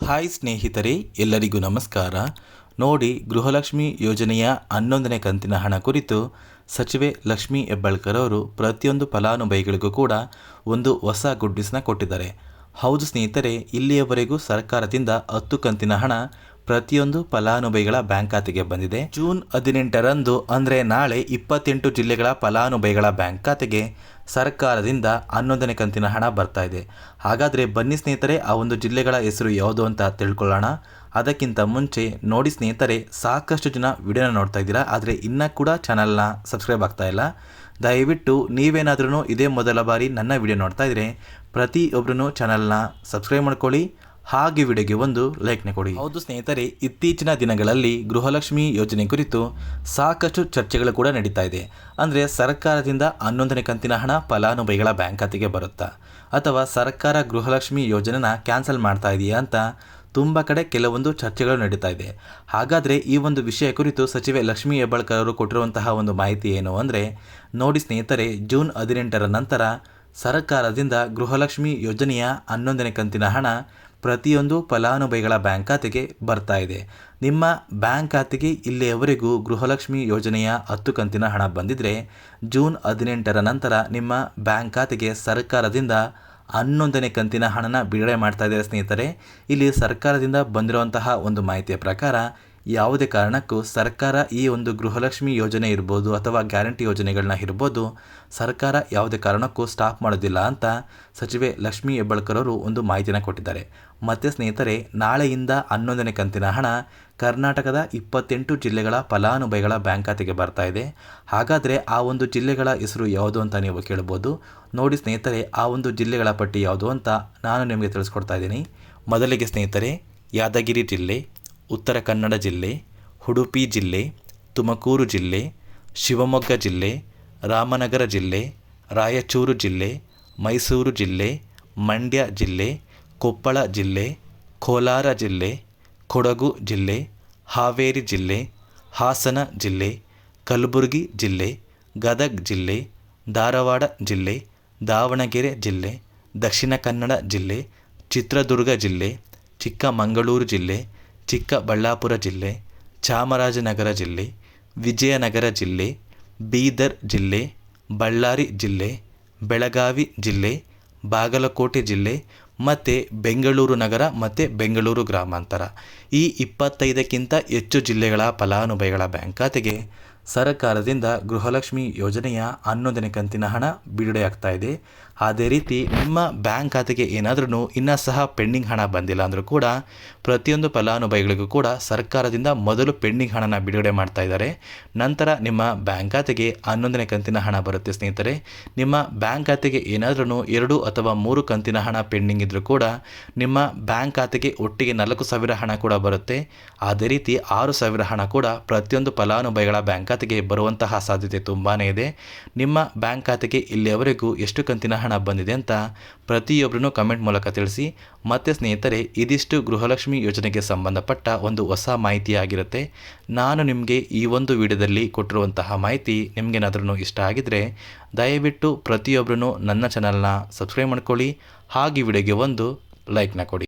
Hi ಸ್ನೇಹಿತರೆ, ಎಲ್ಲರಿಗೂ ನಮಸ್ಕಾರ. ನೋಡಿ, ಗೃಹಲಕ್ಷ್ಮಿ ಯೋಜನೆಯ 11ನೇ ಕಂತಿನ ಹಣ ಕುರಿತು ಸಚಿವೆ ಲಕ್ಷ್ಮೀ ಹೆಬ್ಬಾಳ್ಕರ್ ಅವರು ಪ್ರತಿಯೊಂದು ಫಲಾನುಭವಿಗಳಿಗೂ ಕೂಡ ಒಂದು ಹೊಸ ಗುಡ್ ನ್ಯೂಸ್ನ ಕೊಟ್ಟಿದ್ದಾರೆ. ಹೌದು ಸ್ನೇಹಿತರೆ, ಇಲ್ಲಿಯವರೆಗೂ ಸರ್ಕಾರದಿಂದ 10 ಕಂತಿನ ಹಣ ಪ್ರತಿಯೊಂದು ಫಲಾನುಭವಿಗಳ ಬ್ಯಾಂಕ್ ಖಾತೆಗೆ ಬಂದಿದೆ. ಜೂನ್ 18ರಂದು ಅಂದರೆ ನಾಳೆ 28 ಜಿಲ್ಲೆಗಳ ಫಲಾನುಭವಿಗಳ ಬ್ಯಾಂಕ್ ಖಾತೆಗೆ ಸರ್ಕಾರದಿಂದ 11ನೇ ಕಂತಿನ ಹಣ ಬರ್ತಾ ಇದೆ. ಹಾಗಾದರೆ ಬನ್ನಿ ಸ್ನೇಹಿತರೆ, ಆ ಒಂದು ಜಿಲ್ಲೆಗಳ ಹೆಸರು ಯಾವುದು ಅಂತ ತಿಳ್ಕೊಳ್ಳೋಣ. ಅದಕ್ಕಿಂತ ಮುಂಚೆ ನೋಡಿ ಸ್ನೇಹಿತರೆ, ಸಾಕಷ್ಟು ಜನ ವಿಡಿಯೋನ ನೋಡ್ತಾ ಇದ್ದೀರಾ, ಆದರೆ ಇನ್ನೂ ಕೂಡ ಚಾನಲ್ನ ಸಬ್ಸ್ಕ್ರೈಬ್ ಆಗ್ತಾ ಇಲ್ಲ. ದಯವಿಟ್ಟು ನೀವೇನಾದ್ರೂ ಇದೇ ಮೊದಲ ಬಾರಿ ನನ್ನ ವಿಡಿಯೋ ನೋಡ್ತಾ ಇದ್ರೆ ಪ್ರತಿಯೊಬ್ಬರೂ ಚಾನಲ್ನ ಸಬ್ಸ್ಕ್ರೈಬ್ ಮಾಡ್ಕೊಳ್ಳಿ, ಹಾಗೆ ವಿಡಿಯೋಗೆ ಒಂದು ಲೈಕ್ನ ಕೊಡಿ. ಹೌದು ಸ್ನೇಹಿತರೆ, ಇತ್ತೀಚಿನ ದಿನಗಳಲ್ಲಿ ಗೃಹಲಕ್ಷ್ಮಿ ಯೋಜನೆ ಕುರಿತು ಸಾಕಷ್ಟು ಚರ್ಚೆಗಳು ಕೂಡ ನಡೀತಾ ಇದೆ. ಅಂದರೆ ಸರ್ಕಾರದಿಂದ 11ನೇ ಕಂತಿನ ಹಣ ಫಲಾನುಭವಿಗಳ ಬ್ಯಾಂಕ್ ಖಾತೆಗೆ ಬರುತ್ತಾ, ಅಥವಾ ಸರ್ಕಾರ ಗೃಹಲಕ್ಷ್ಮಿ ಯೋಜನೆನ ಕ್ಯಾನ್ಸಲ್ ಮಾಡ್ತಾ ಇದೆಯಾ ಅಂತ ತುಂಬ ಕಡೆ ಕೆಲವೊಂದು ಚರ್ಚೆಗಳು ನಡೀತಾ ಇದೆ. ಹಾಗಾದರೆ ಈ ಒಂದು ವಿಷಯ ಕುರಿತು ಸಚಿವೆ ಲಕ್ಷ್ಮೀ ಹೆಬ್ಬಾಳ್ಕರ್ ಅವರು ಕೊಟ್ಟಿರುವಂತಹ ಒಂದು ಮಾಹಿತಿ ಏನು ಅಂದರೆ, ನೋಡಿ ಸ್ನೇಹಿತರೆ, ಜೂನ್ 18ರ ನಂತರ ಸರ್ಕಾರದಿಂದ ಗೃಹಲಕ್ಷ್ಮಿ ಯೋಜನೆಯ 11ನೇ ಕಂತಿನ ಹಣ ಪ್ರತಿಯೊಂದು ಫಲಾನುಭವಿಗಳ ಬ್ಯಾಂಕ್ ಖಾತೆಗೆ ಬರ್ತಾ ಇದೆ. ನಿಮ್ಮ ಬ್ಯಾಂಕ್ ಖಾತೆಗೆ ಇಲ್ಲಿಯವರೆಗೂ ಗೃಹಲಕ್ಷ್ಮಿ ಯೋಜನೆಯ 10 ಕಂತಿನ ಹಣ ಬಂದಿದ್ದರೆ, ಜೂನ್ 18ರ ನಂತರ ನಿಮ್ಮ ಬ್ಯಾಂಕ್ ಖಾತೆಗೆ ಸರ್ಕಾರದಿಂದ 11ನೇ ಕಂತಿನ ಹಣನ ಬಿಡುಗಡೆ ಮಾಡ್ತಾ ಇದ್ದಾರೆ ಸ್ನೇಹಿತರೆ. ಇಲ್ಲಿ ಸರ್ಕಾರದಿಂದ ಬಂದಿರುವಂತಹ ಒಂದು ಮಾಹಿತಿಯ ಪ್ರಕಾರ ಯಾವುದೇ ಕಾರಣಕ್ಕೂ ಸರ್ಕಾರ ಈ ಒಂದು ಗೃಹಲಕ್ಷ್ಮಿ ಯೋಜನೆ ಇರ್ಬೋದು ಅಥವಾ ಗ್ಯಾರಂಟಿ ಯೋಜನೆಗಳನ್ನ ಇರ್ಬೋದು, ಸರ್ಕಾರ ಯಾವುದೇ ಕಾರಣಕ್ಕೂ ಸ್ಟಾಪ್ ಮಾಡೋದಿಲ್ಲ ಅಂತ ಸಚಿವೆ ಲಕ್ಷ್ಮೀ ಹೆಬ್ಬಾಳ್ಕರ್ ಅವರು ಒಂದು ಮಾಹಿತಿನ ಕೊಟ್ಟಿದ್ದಾರೆ. ಮತ್ತು ಸ್ನೇಹಿತರೆ, ನಾಳೆಯಿಂದ 11ನೇ ಕಂತಿನ ಹಣ ಕರ್ನಾಟಕದ 28 ಜಿಲ್ಲೆಗಳ ಫಲಾನುಭವಿಗಳ ಬ್ಯಾಂಕ್ ಖಾತೆಗೆ ಬರ್ತಾ ಇದೆ. ಹಾಗಾದರೆ ಆ ಒಂದು ಜಿಲ್ಲೆಗಳ ಹೆಸರು ಯಾವುದು ಅಂತ ನೀವು ಕೇಳ್ಬೋದು. ನೋಡಿ ಸ್ನೇಹಿತರೆ, ಆ ಒಂದು ಜಿಲ್ಲೆಗಳ ಪಟ್ಟಿ ಯಾವುದು ಅಂತ ನಾನು ನಿಮಗೆ ತಿಳಿಸ್ಕೊಡ್ತಾ ಇದ್ದೀನಿ. ಮೊದಲಿಗೆ ಸ್ನೇಹಿತರೆ, ಯಾದಗಿರಿ ಜಿಲ್ಲೆ, ಉತ್ತರ ಕನ್ನಡ ಜಿಲ್ಲೆ, ಉಡುಪಿ ಜಿಲ್ಲೆ, ತುಮಕೂರು ಜಿಲ್ಲೆ, ಶಿವಮೊಗ್ಗ ಜಿಲ್ಲೆ, ರಾಮನಗರ ಜಿಲ್ಲೆ, ರಾಯಚೂರು ಜಿಲ್ಲೆ, ಮೈಸೂರು ಜಿಲ್ಲೆ, ಮಂಡ್ಯ ಜಿಲ್ಲೆ, ಕೊಪ್ಪಳ ಜಿಲ್ಲೆ, ಕೋಲಾರ ಜಿಲ್ಲೆ, ಕೊಡಗು ಜಿಲ್ಲೆ, ಹಾವೇರಿ ಜಿಲ್ಲೆ, ಹಾಸನ ಜಿಲ್ಲೆ, ಕಲಬುರಗಿ ಜಿಲ್ಲೆ, ಗದಗ ಜಿಲ್ಲೆ, ಧಾರವಾಡ ಜಿಲ್ಲೆ, ದಾವಣಗೆರೆ ಜಿಲ್ಲೆ, ದಕ್ಷಿಣ ಕನ್ನಡ ಜಿಲ್ಲೆ, ಚಿತ್ರದುರ್ಗ ಜಿಲ್ಲೆ, ಚಿಕ್ಕಮಗಳೂರು ಜಿಲ್ಲೆ, ಚಿಕ್ಕಬಳ್ಳಾಪುರ ಜಿಲ್ಲೆ, ಚಾಮರಾಜನಗರ ಜಿಲ್ಲೆ, ವಿಜಯನಗರ ಜಿಲ್ಲೆ, ಬೀದರ್ ಜಿಲ್ಲೆ, ಬಳ್ಳಾರಿ ಜಿಲ್ಲೆ, ಬೆಳಗಾವಿ ಜಿಲ್ಲೆ, ಬಾಗಲಕೋಟೆ ಜಿಲ್ಲೆ ಮತ್ತು ಬೆಂಗಳೂರು ನಗರ ಮತ್ತು ಬೆಂಗಳೂರು ಗ್ರಾಮಾಂತರ. ಈ 25ಕ್ಕಿಂತ ಹೆಚ್ಚು ಜಿಲ್ಲೆಗಳ ಫಲಾನುಭವಿಗಳ ಬ್ಯಾಂಕ್ ಖಾತೆಗೆ ಸರ್ಕಾರದಿಂದ ಗೃಹಲಕ್ಷ್ಮಿ ಯೋಜನೆಯ 11ನೇ ಕಂತಿನ ಹಣ ಬಿಡುಗಡೆಯಾಗ್ತಾ ಇದೆ. ಅದೇ ರೀತಿ ನಿಮ್ಮ ಬ್ಯಾಂಕ್ ಖಾತೆಗೆ ಏನಾದ್ರೂ ಇನ್ನೂ ಸಹ ಪೆಂಡಿಂಗ್ ಹಣ ಬಂದಿಲ್ಲ ಅಂದರೂ ಕೂಡ ಪ್ರತಿಯೊಂದು ಫಲಾನುಭವಿಗಳಿಗೂ ಕೂಡ ಸರ್ಕಾರದಿಂದ ಮೊದಲು ಪೆಂಡಿಂಗ್ ಹಣನ ಬಿಡುಗಡೆ ಮಾಡ್ತಾ ಇದ್ದಾರೆ. ನಂತರ ನಿಮ್ಮ ಬ್ಯಾಂಕ್ ಖಾತೆಗೆ 11ನೇ ಕಂತಿನ ಹಣ ಬರುತ್ತೆ ಸ್ನೇಹಿತರೆ. ನಿಮ್ಮ ಬ್ಯಾಂಕ್ ಖಾತೆಗೆ ಏನಾದ್ರೂ 2 ಅಥವಾ 3 ಕಂತಿನ ಹಣ ಪೆಂಡಿಂಗ್ ಇದ್ದರೂ ಕೂಡ ನಿಮ್ಮ ಬ್ಯಾಂಕ್ ಖಾತೆಗೆ ಒಟ್ಟಿಗೆ 4,000 ಹಣ ಕೂಡ ಬರುತ್ತೆ. ಅದೇ ರೀತಿ 6,000 ಹಣ ಕೂಡ ಪ್ರತಿಯೊಂದು ಫಲಾನುಭವಿಗಳ ಬ್ಯಾಂಕ್ ಖಾತೆಗೆ ಬರುವಂತಹ ಸಾಧ್ಯತೆ ತುಂಬಾ ಇದೆ. ನಿಮ್ಮ ಬ್ಯಾಂಕ್ ಖಾತೆಗೆ ಇಲ್ಲಿಯವರೆಗೂ ಎಷ್ಟು ಕಂತಿನ ಹಣ ಬಂದಿದೆ ಅಂತ ಪ್ರತಿಯೊಬ್ಬರೂ ಕಮೆಂಟ್ ಮೂಲಕ ತಿಳಿಸಿ. ಮತ್ತು ಸ್ನೇಹಿತರೆ, ಇದಿಷ್ಟು ಗೃಹಲಕ್ಷ್ಮಿ ಯೋಜನೆಗೆ ಸಂಬಂಧಪಟ್ಟ ಒಂದು ಹೊಸ ಮಾಹಿತಿಯಾಗಿರುತ್ತೆ. ನಾನು ನಿಮಗೆ ಈ ಒಂದು ವಿಡಿಯೋದಲ್ಲಿ ಕೊಟ್ಟಿರುವಂತಹ ಮಾಹಿತಿ ನಿಮಗೇನಾದ್ರೂ ಇಷ್ಟ ಆಗಿದ್ದರೆ ದಯವಿಟ್ಟು ಪ್ರತಿಯೊಬ್ಬರೂ ನನ್ನ ಚಾನಲ್ನ ಸಬ್ಸ್ಕ್ರೈಬ್ ಮಾಡ್ಕೊಳ್ಳಿ, ಹಾಗೆ ವಿಡಿಯೋಗೆ ಒಂದು ಲೈಕ್ನ ಕೊಡಿ.